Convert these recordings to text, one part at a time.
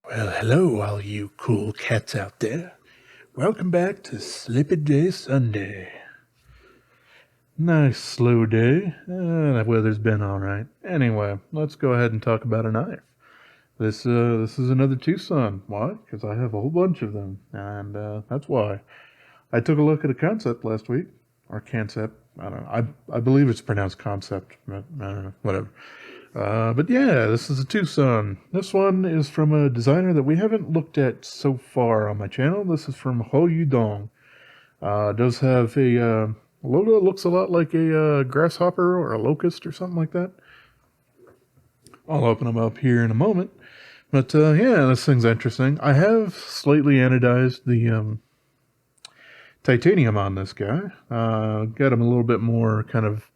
Well, hello, all you cool cats out there. Welcome back to Slippy-J Sunday. Nice slow day. The weather's been alright. Anyway, let's go ahead and talk about a knife. This is another TwoSun. Why? Because I have a whole bunch of them, and that's why. I took a look at a concept last week, or concept. I don't know. I believe it's pronounced concept. But I don't know. Whatever. But yeah, this is a TwoSun. This one is from a designer that we haven't looked at so far on my channel. This is from Hou Yue Dong. Does have a logo that looks a lot like a grasshopper or a locust or something like that. I'll open them up here in a moment. But yeah, this thing's interesting. I have slightly anodized the titanium on this guy. Got him a little bit more kind of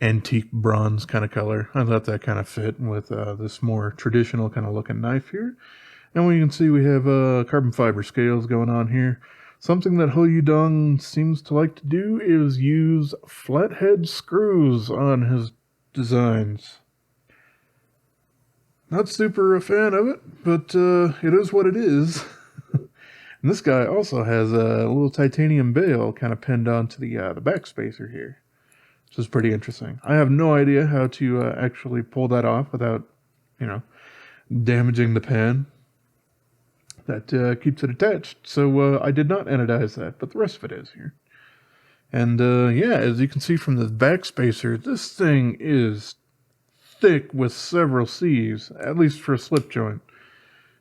antique bronze kind of color. I thought that kind of fit with this more traditional kind of looking knife here. And we can see we have carbon fiber scales going on here. Something that Hou Yue Dong seems to like to do is use flathead screws on his designs. Not super a fan of it, but it is what it is. And this guy also has a little titanium bail kind of pinned onto the back spacer here, which is pretty interesting. I have no idea how to actually pull that off without, damaging the pan that keeps it attached. So I did not anodize that, but the rest of it is here. And yeah, as you can see from the back spacer, this thing is thick with several C's, at least for a slip joint.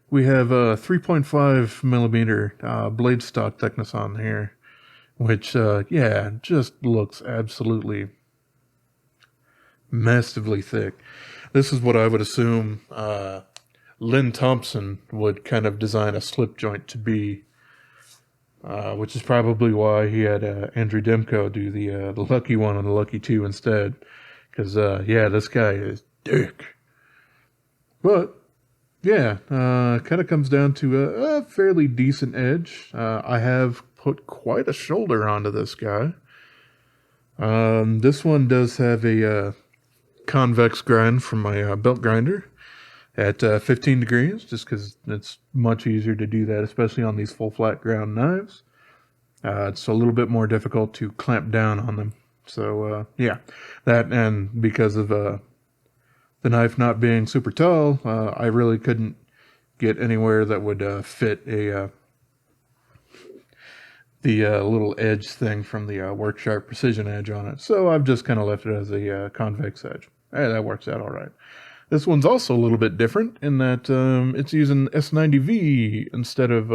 We have a 3.5 millimeter blade stock thickness on here, which, yeah, just looks absolutely massively thick. This is what I would assume Lynn Thompson would kind of design a slip joint to be, which is probably why he had Andrew Demko do the Lucky 1 and the Lucky 2 instead. Because, yeah, this guy is thick. But, yeah, kind of comes down to a fairly decent edge. I have put quite a shoulder onto this guy. This one does have a convex grind from my belt grinder at 15 degrees, just because it's much easier to do that, especially on these full flat ground knives. It's a little bit more difficult to clamp down on them. So, yeah, that, and because of the knife not being super tall, I really couldn't get anywhere that would fit the little edge thing from the Work Sharp Precision Edge on it. So I've just kind of left it as a convex edge. Hey, that works out all right. This one's also a little bit different in that it's using S90V instead of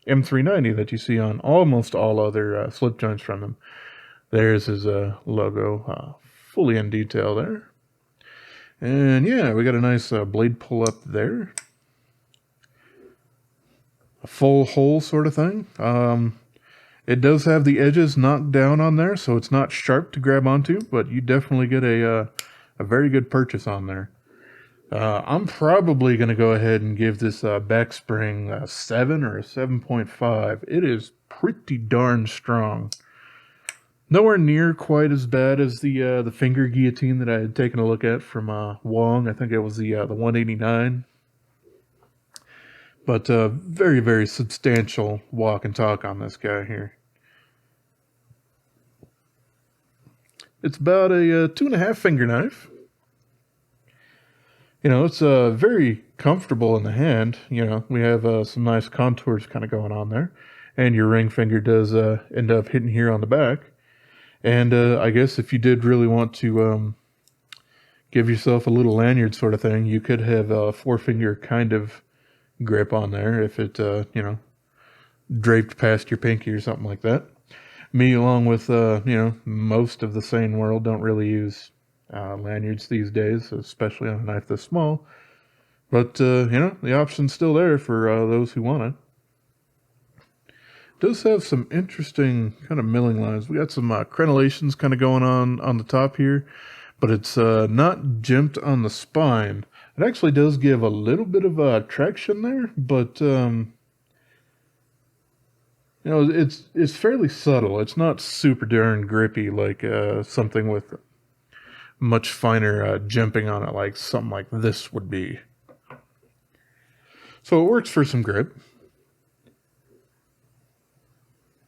M390 that you see on almost all other slip joints from them. There's his logo, fully in detail there. And yeah, we got a nice blade pull up there. A full hole sort of thing. It does have the edges knocked down on there, so it's not sharp to grab onto, but you definitely get a very good purchase on there. I'm probably going to go ahead and give this back spring a 7 or a 7.5. It is pretty darn strong. Nowhere near quite as bad as the finger guillotine that I had taken a look at from Wong. I think it was the 189. But very, very substantial walk and talk on this guy here. It's about a 2.5 finger knife. It's very comfortable in the hand. We have some nice contours kind of going on there. And your ring finger does end up hitting here on the back. And I guess if you did really want to give yourself a little lanyard sort of thing, you could have a 4-finger kind of grip on there if it, draped past your pinky or something like that. Me, along with, most of the sane world, don't really use lanyards these days, especially on a knife this small. But, the option's still there for those who want it. It does have some interesting kind of milling lines. We got some crenellations kind of going on the top here, but it's not jimped on the spine. It actually does give a little bit of traction there, but it's fairly subtle. It's not super darn grippy like something with much finer jimping on it, like something like this would be. So it works for some grip.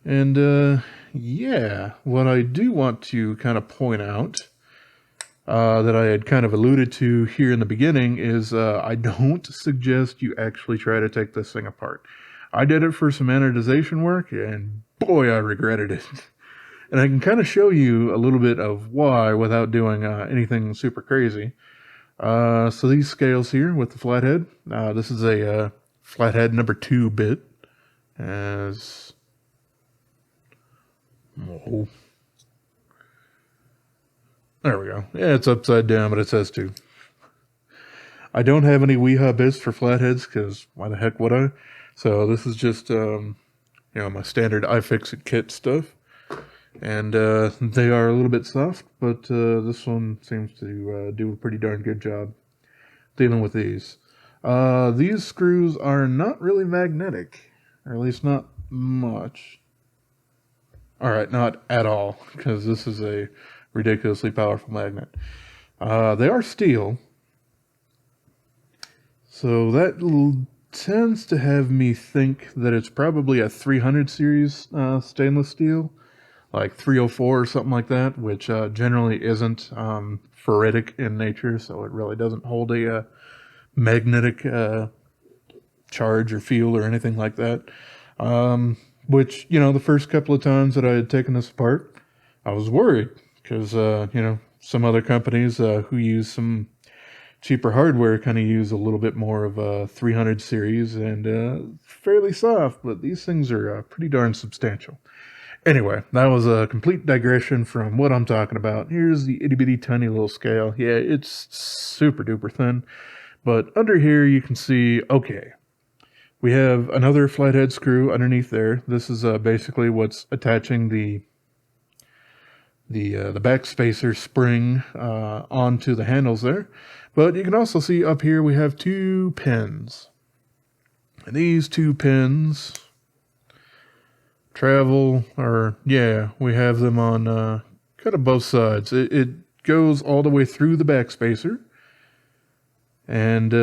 And yeah, what I do want to kind of point out that I had kind of alluded to here in the beginning is I don't suggest you actually try to take this thing apart. I did it for some anodization work, and boy, I regretted it. And I can kind of show you a little bit of why without doing anything super crazy. So these scales here with the flathead, this is a flathead number 2 bit. As oh, there we go. Yeah, it's upside down, but it says 2. I don't have any Weehaw bits for flatheads because why the heck would I? So this is just my standard iFixit kit stuff. And they are a little bit soft, but this one seems to do a pretty darn good job dealing with these. These screws are not really magnetic, or at least not much. Alright, not at all, because this is a ridiculously powerful magnet. They are steel, so that tends to have me think that it's probably a 300 series stainless steel, like 304 or something like that, which generally isn't ferritic in nature, so it really doesn't hold a magnetic charge or field or anything like that. Which, the first couple of times that I had taken this apart, I was worried because, some other companies who use some cheaper hardware kind of use a little bit more of a 300 series and fairly soft, but these things are pretty darn substantial. Anyway, that was a complete digression from what I'm talking about. Here's the itty bitty tiny little scale. Yeah, it's super duper thin, but under here you can see, okay, we have another flathead screw underneath there. This is basically what's attaching the back spacer spring onto the handles there. But you can also see up here we have 2 pins. And these 2 pins travel, we have them on kind of both sides. It goes all the way through the back spacer. And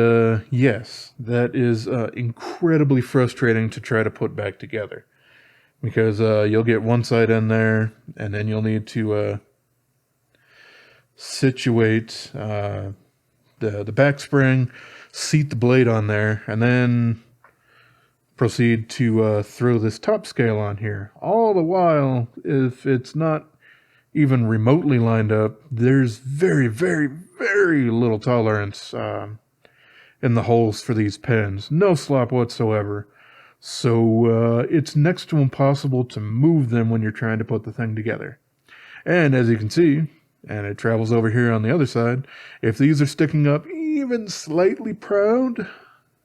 yes, that is incredibly frustrating to try to put back together. Because you'll get one side in there, and then you'll need to situate the back spring, seat the blade on there, and then proceed to throw this top scale on here. All the while, if it's not even remotely lined up, there's very, very, very little tolerance in the holes for these pins. No slop whatsoever. So it's next to impossible to move them when you're trying to put the thing together. And as you can see, and it travels over here on the other side, if these are sticking up even slightly proud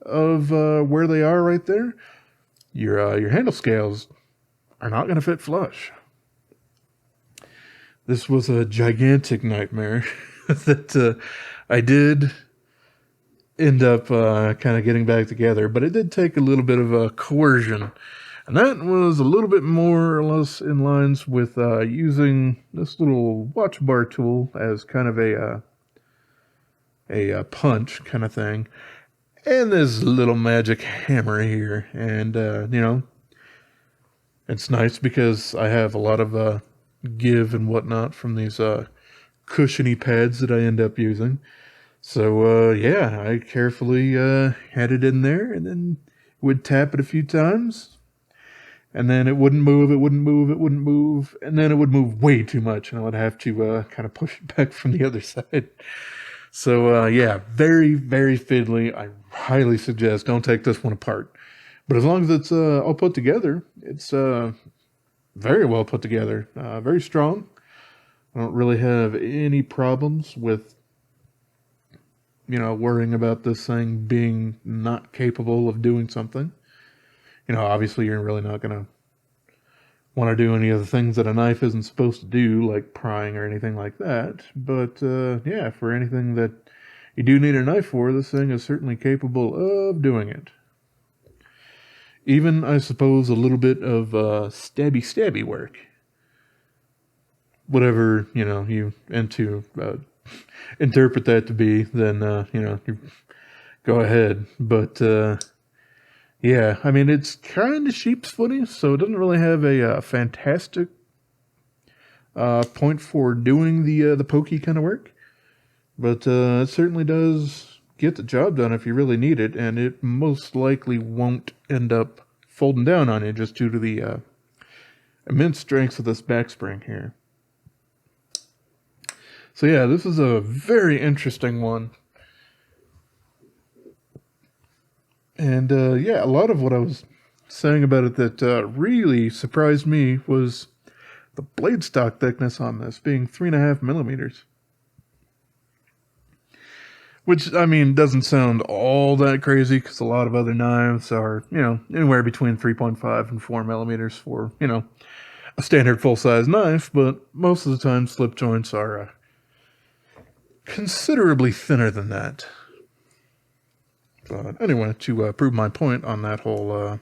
of where they are right there, your handle scales are not going to fit flush. This was a gigantic nightmare that I did end up kind of getting back together, but it did take a little bit of coercion, and that was a little bit more or less in lines with using this little watch bar tool as kind of a punch kind of thing, and this little magic hammer here. And it's nice because I have a lot of give and whatnot from these cushiony pads that I end up using. So I carefully had it in there, and then would tap it a few times, and then it wouldn't move, and then it would move way too much, and I would have to kind of push it back from the other side. So very, very fiddly. I highly suggest don't take this one apart. But as long as it's all put together, it's very well put together, very strong. I don't really have any problems with worrying about this thing being not capable of doing something. Obviously you're really not going to want to do any of the things that a knife isn't supposed to do, like prying or anything like that. But for anything that you do need a knife for, this thing is certainly capable of doing it. Even, I suppose, a little bit of stabby work. Whatever, you into interpret that to be, then, you go ahead. But, Yeah, I mean, it's kind of sheep's footy, so it doesn't really have a fantastic point for doing the pokey kind of work. But it certainly does get the job done if you really need it, and it most likely won't end up folding down on you just due to the immense strength of this back spring here. So yeah, this is a very interesting one. And yeah, a lot of what I was saying about it that really surprised me was the blade stock thickness on this being 3.5 millimeters. Which, I mean, doesn't sound all that crazy because a lot of other knives are, you know, anywhere between 3.5 and 4 millimeters for, you know, a standard full-size knife, but most of the time slip joints are considerably thinner than that. But anyway, to prove my point on that whole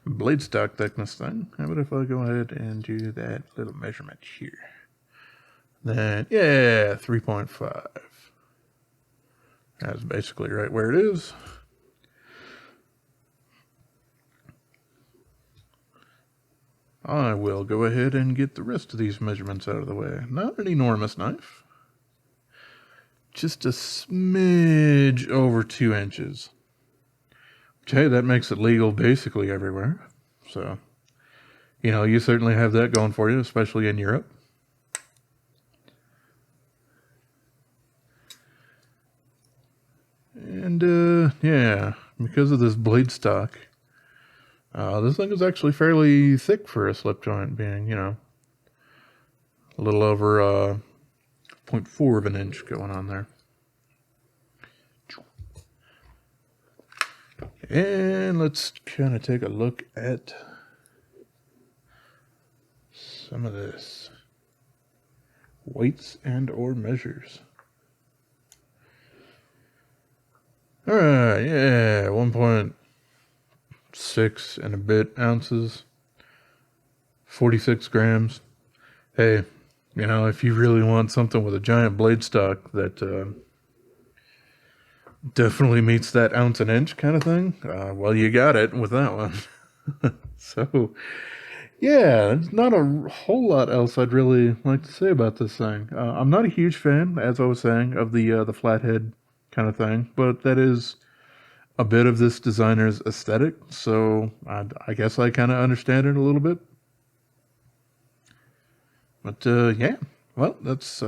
blade stock thickness thing, how about if I go ahead and do that little measurement here? Then, yeah, 3.5. That's basically right where it is. I will go ahead and get the rest of these measurements out of the way. Not an enormous knife. Just a smidge over 2 inches. Okay, that makes it legal basically everywhere. So, you know, you certainly have that going for you, especially in Europe. And, yeah, because of this blade stock, this thing is actually fairly thick for a slip joint, being, you know, a little over 0.4 of an inch going on there. And let's kind of take a look at some of this. Weights and or measures. Alright, yeah, 1.6 and a bit ounces. 46 grams. Hey, you know, if you really want something with a giant blade stock that definitely meets that ounce an inch kind of thing, well, you got it with that one. So, yeah, there's not a whole lot else I'd really like to say about this thing. I'm not a huge fan, as I was saying, of the flathead kind of thing, but that is a bit of this designer's aesthetic, so I guess I kind of understand it a little bit. But yeah, well, that's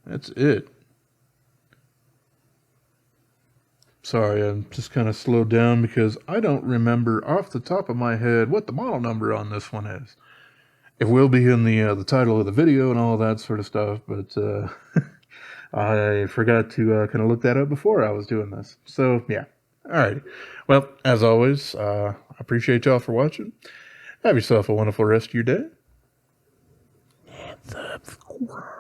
it. Sorry, I'm just kind of slowed down because I don't remember off the top of my head what the model number on this one is. It will be in the title of the video and all that sort of stuff, but I forgot to kind of look that up before I was doing this. So yeah, alright. Well, as always, I appreciate y'all for watching. Have yourself a wonderful rest of your day. And subscribe.